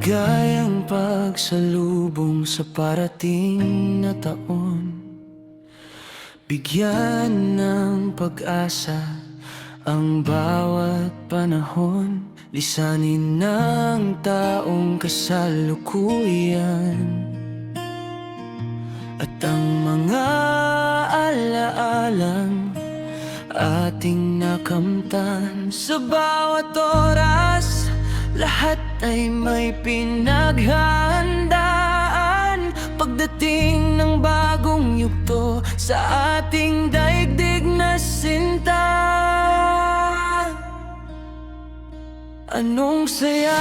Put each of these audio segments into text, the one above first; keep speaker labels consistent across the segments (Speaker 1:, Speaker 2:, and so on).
Speaker 1: Maligayang pagsalubong sa parating na taon. Bigyan ng pag-asa ang bawat panahon. Lisanin ng taong kasalukuyan at ang mga alaalang ating nakamtan. Sa bawat oras, lahat ay may pinaghandaan. Pagdating ng bagong yugto sa ating daigdig na sinta, anong saya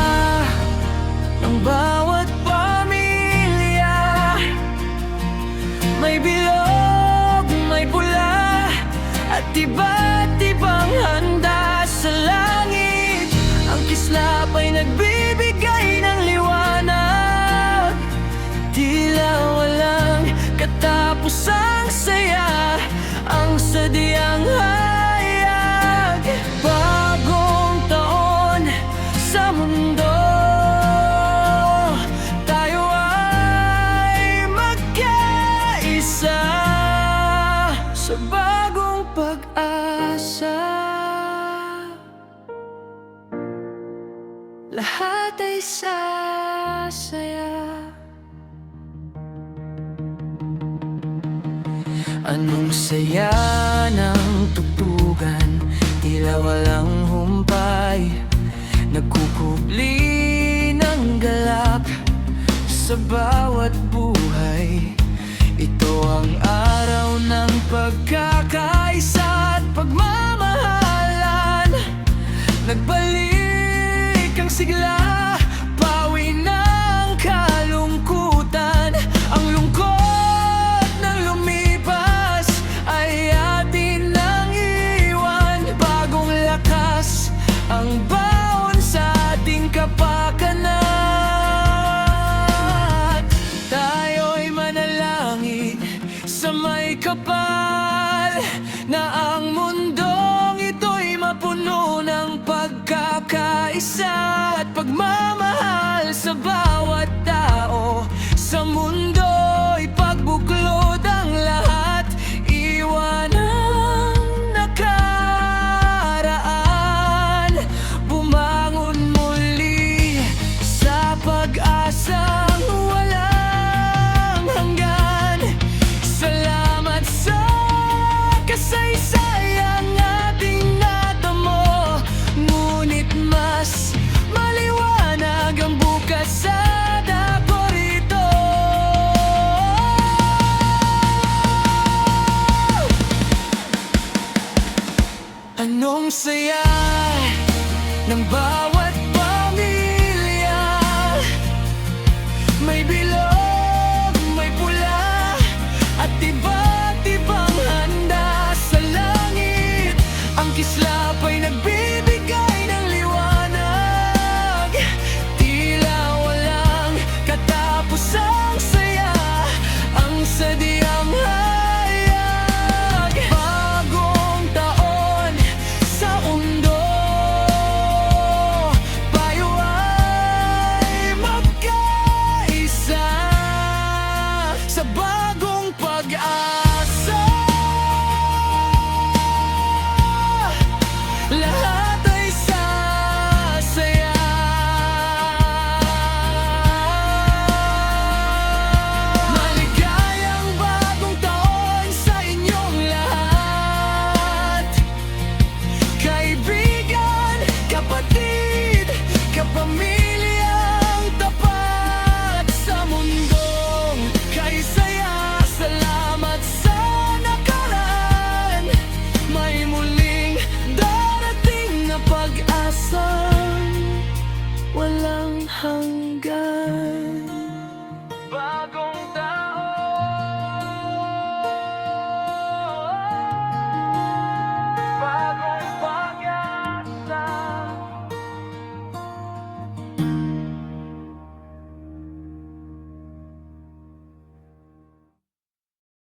Speaker 1: ng bawat pamilya. May bilog, may pula, at iba't ibang handa sa langit. Ang kislap ay nagbibigay ng liwanag, tila walang katapusang saya ang sadyang hayag. Bagong taon sa mundo, tayo ay magkaisa sa bagong pag-asa. Lahat ay sasaya. Anong saya ng tugtugan, tila walang humpay. Nagkukubli ng galak sa bawat buhay. Ito ang araw ng pagkakaisa at pagmamahalan. Nagbalik ang sigla, pawi ng kalungkutan. Ang lungkot ng lumipas ay atin nang iwan. Bagong lakas ang baon sa ating kapakanan. Tayo'y manalangin sa may kapal na ang mundong ito'y mapuno ng pagkakaisa at pagmamahal sa bawat tao. Sa mundo'y pagbuklod ang lahat, iwan ang nakaraan. Bumangon muli sa pag-asang walang hanggan. Salamat sa kasaysayang ating natamo, ngunit mas maliwanag ang bukas sa dako rito. Anong saya ng bawat pamilya. May bilog, may pula, at iba't ibang handa sa langit. Ang kislap ay nagbibigay ng liwanag, tila walang katapusang saya ang sadyang hayag. Bagong taon sa mundo, tayo ay magkaisa sa